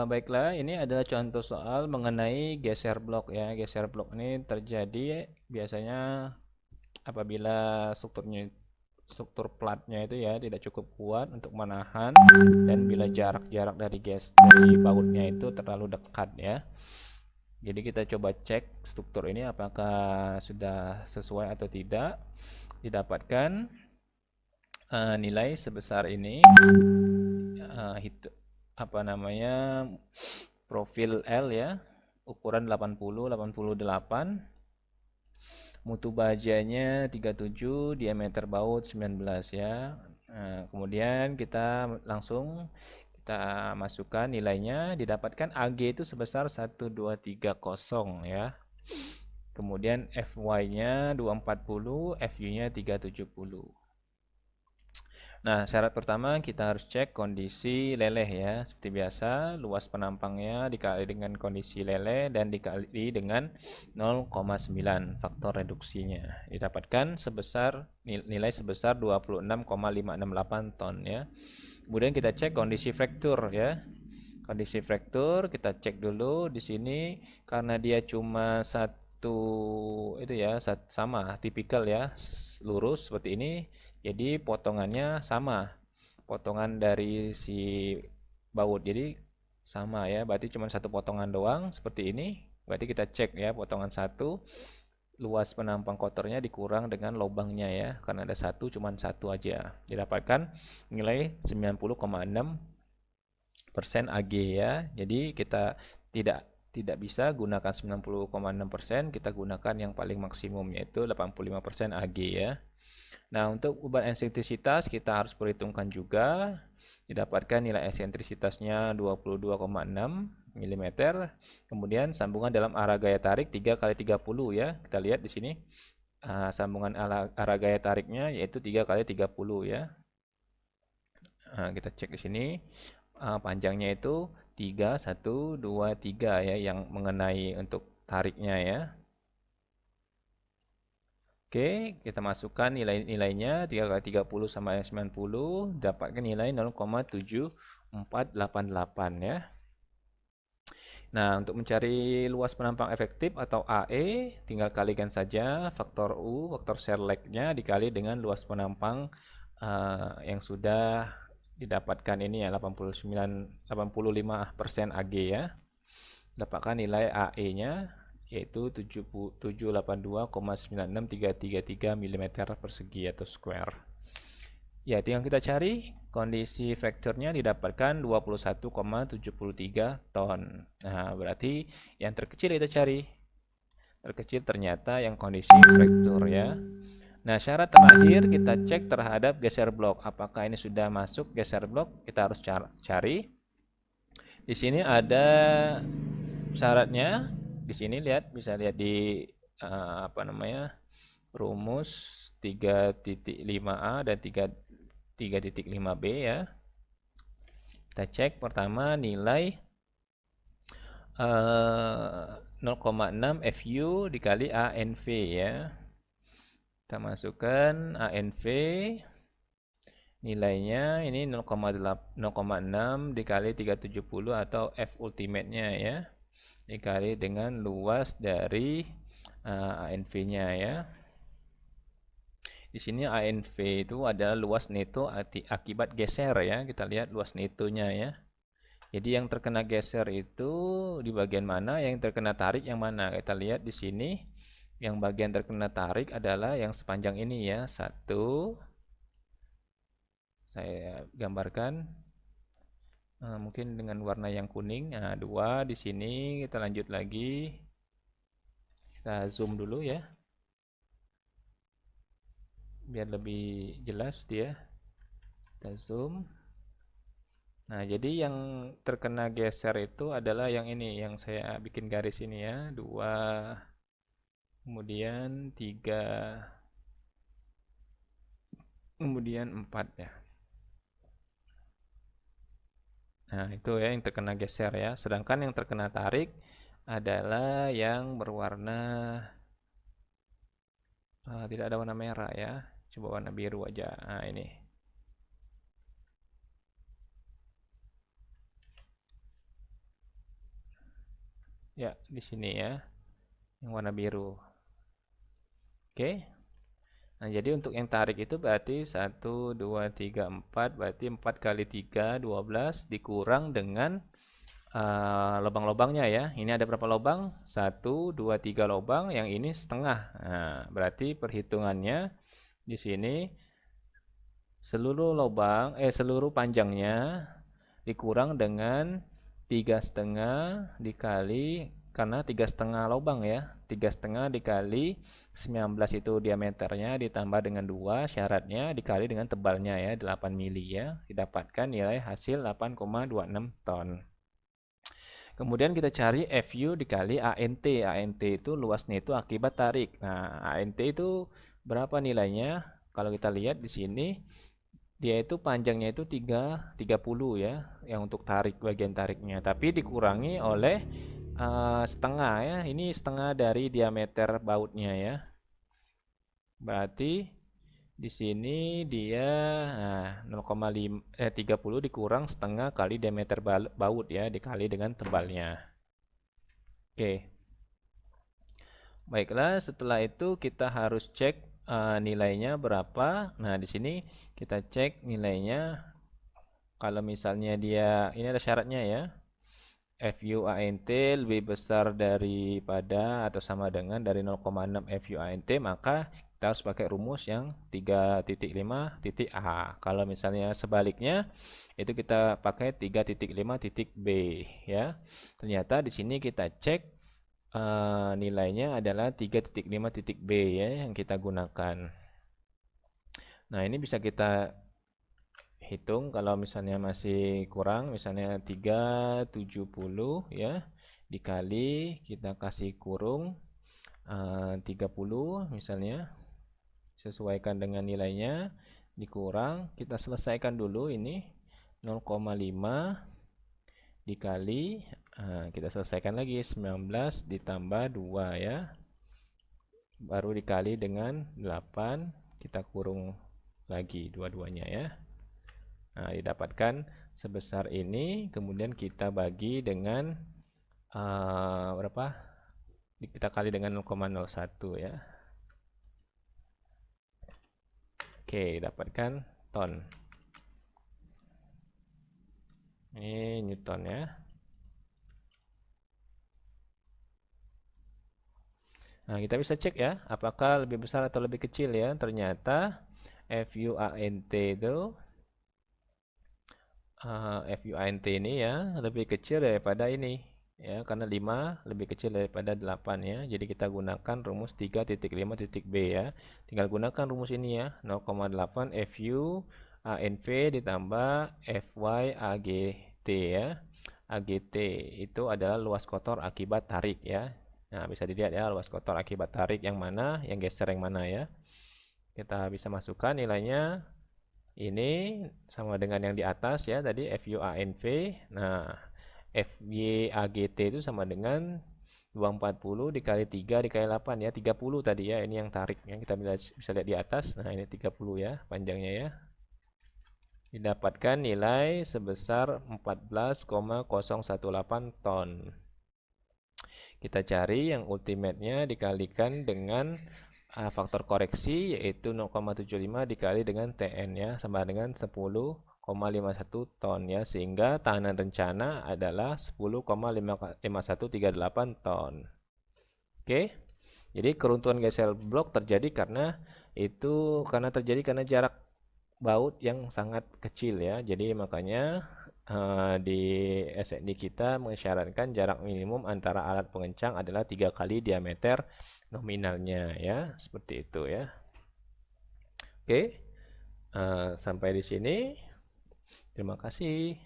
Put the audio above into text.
Baiklah, ini adalah contoh soal mengenai geser blok ya. Geser blok ini terjadi biasanya apabila struktur platnya itu ya tidak cukup kuat untuk menahan, dan bila jarak-jarak dari bautnya itu terlalu dekat ya. Jadi kita coba cek struktur ini apakah sudah sesuai atau tidak. Didapatkan nilai sebesar ini, hit apa namanya, profil L ya, ukuran 88, mutu bajanya 37, diameter baut 19 ya. Nah, kemudian kita masukkan nilainya, didapatkan AG itu sebesar 1230 ya. Kemudian FY-nya 240, FU-nya 370. Nah, syarat pertama kita harus cek kondisi leleh ya. Seperti biasa, luas penampangnya dikali dengan kondisi leleh dan dikali dengan 0,9 faktor reduksinya. Didapatkan nilai sebesar 26,568 ton ya. Kemudian kita cek kondisi fraktur ya. Kondisi fraktur kita cek dulu di sini, karena dia cuma satu itu ya, sama tipikal ya, lurus seperti ini. Jadi potongannya sama, potongan dari si baut, jadi sama ya, berarti cuma satu potongan doang seperti ini. Berarti kita cek ya, potongan satu, luas penampang kotornya dikurang dengan lubangnya ya, karena ada satu, cuma satu aja. Didapatkan nilai 90,6% AG ya. Jadi kita tidak tidak bisa gunakan 90,6%, kita gunakan yang paling maksimum yaitu 85% AG ya. Nah, untuk beban eksentrisitas kita harus perhitungkan juga. Didapatkan nilai eksentrisitasnya 22,6 mm. Kemudian sambungan dalam arah gaya tarik 3 kali 30 ya. Kita lihat di sini. Sambungan arah gaya tariknya yaitu 3 kali 30 ya. Kita cek di sini. Panjangnya itu 3, 1, 2, 3 ya, yang mengenai untuk tariknya ya. Oke, kita masukkan nilai-nilainya 3 kali 30 sama 90, dapatkan nilai 0,7488 ya. Nah, untuk mencari luas penampang efektif atau AE, tinggal kalikan saja faktor U, faktor Serlecq-nya dikali dengan luas penampang yang sudah didapatkan ini ya, 85% AG ya. Dapatkan nilai AE-nya yaitu 782,96333 mm persegi atau square. Ya, tinggal kita cari kondisi frakturnya, didapatkan 21,73 ton. Nah, berarti yang terkecil kita cari. Terkecil ternyata yang kondisi fraktur ya. Nah, syarat terakhir kita cek terhadap geser blok. Apakah ini sudah masuk geser blok? Kita harus cari. Di sini ada syaratnya. Di sini bisa lihat di apa namanya, rumus 3.5a dan 3.5b ya. Kita cek pertama nilai 0,6 FU dikali ANV ya. Kita masukkan ANV, nilainya ini 0,6 dikali 370 atau F ultimate-nya ya, dikali dengan luas dari ANV-nya ya. Di sini ANV itu adalah luas neto akibat geser ya. Kita lihat luas netonya ya. Jadi yang terkena geser itu di bagian mana, yang terkena tarik yang mana? Kita lihat di sini. Yang bagian terkena tarik adalah yang sepanjang ini ya. Satu, saya gambarkan mungkin dengan warna yang kuning. Nah, dua di sini. Kita lanjut lagi. Kita zoom dulu ya, biar lebih jelas dia. Kita zoom. Nah, jadi yang terkena geser itu adalah yang ini, yang saya bikin garis ini ya. Dua, kemudian tiga, kemudian empat ya. Nah, itu ya yang terkena geser ya. Sedangkan yang terkena tarik adalah yang berwarna tidak ada warna merah ya. Coba warna biru aja. Nah, ini. Ya, di sini ya, yang warna biru. Oke. Nah, jadi untuk yang tarik itu berarti 1, 2, 3, 4. Berarti 4 kali 3, 12 dikurang dengan lubang-lubangnya ya. Ini ada berapa lubang? 1, 2, 3 lubang. Yang ini setengah. Nah, berarti perhitungannya di sini seluruh panjangnya dikurang dengan 3,5 dikali, karena 3,5 lubang ya, 3,5 dikali 19 itu diameternya, ditambah dengan 2 syaratnya, dikali dengan tebalnya ya 8 mili ya, didapatkan nilai hasil 8,26 ton. Kemudian kita cari FU dikali ANT. ANT itu luasnya itu akibat tarik. Nah, ANT itu berapa nilainya? Kalau kita lihat di sini, dia itu panjangnya itu 30 ya, yang untuk tarik, bagian tariknya. Tapi dikurangi oleh setengah ya. Ini setengah dari diameter bautnya ya. Berarti di sini dia 30 dikurang setengah kali diameter baut ya, dikali dengan tebalnya. Oke. Baiklah, setelah itu kita harus cek nilainya berapa. Nah, di sini kita cek nilainya. Kalau misalnya dia, ini ada syaratnya ya, FUANT lebih besar daripada atau sama dengan dari 0,6 FUANT, maka kita harus pakai rumus yang 3.5.A. Kalau misalnya sebaliknya, itu kita pakai 3.5.B ya. Ternyata di sini kita cek nilainya adalah 3.5.B ya yang kita gunakan. Nah, ini bisa kita hitung kalau misalnya masih kurang, misalnya 370 ya, dikali kita kasih kurung 30 misalnya, sesuaikan dengan nilainya, dikurang, kita selesaikan dulu ini 0,5 dikali, kita selesaikan lagi 19 ditambah 2 ya, baru dikali dengan 8, kita kurung lagi dua-duanya ya. Nah, didapatkan sebesar ini, kemudian kita bagi dengan berapa? Kita kali dengan 0,01 ya. Oke, dapatkan ton. Ini Newton ya. Nah, kita bisa cek ya, apakah lebih besar atau lebih kecil ya. Ternyata FUANT itu FUANT ini ya lebih kecil daripada ini ya, karena 5 lebih kecil daripada 8 ya. Jadi kita gunakan rumus 3.5.B ya. Tinggal gunakan rumus ini ya, 0,8 FU ANV ditambah FY AGT ya. AGT itu adalah luas kotor akibat tarik ya. Nah, bisa dilihat ya, luas kotor akibat tarik yang mana, yang geser yang mana ya. Kita bisa masukkan nilainya. Ini sama dengan yang di atas ya, tadi FUANV. Nah, FYAGT itu sama dengan 240 dikali 3 dikali 8 ya, 30 tadi ya. Ini yang tarik yang kita bisa lihat di atas. Nah, ini 30 ya panjangnya ya. Didapatkan nilai sebesar 14,018 ton. Kita cari yang ultimate-nya dikalikan dengan faktor koreksi, yaitu 0,75 dikali dengan TN ya, sama dengan 10,51 ton ya, sehingga tahanan rencana adalah 10,5138 ton. Oke. Jadi keruntuhan geser blok terjadi karena karena jarak baut yang sangat kecil ya. Jadi makanya di SNI kita mensyaratkan jarak minimum antara alat pengencang adalah 3 kali diameter nominalnya ya, seperti itu ya. Oke, sampai di sini. Terima kasih.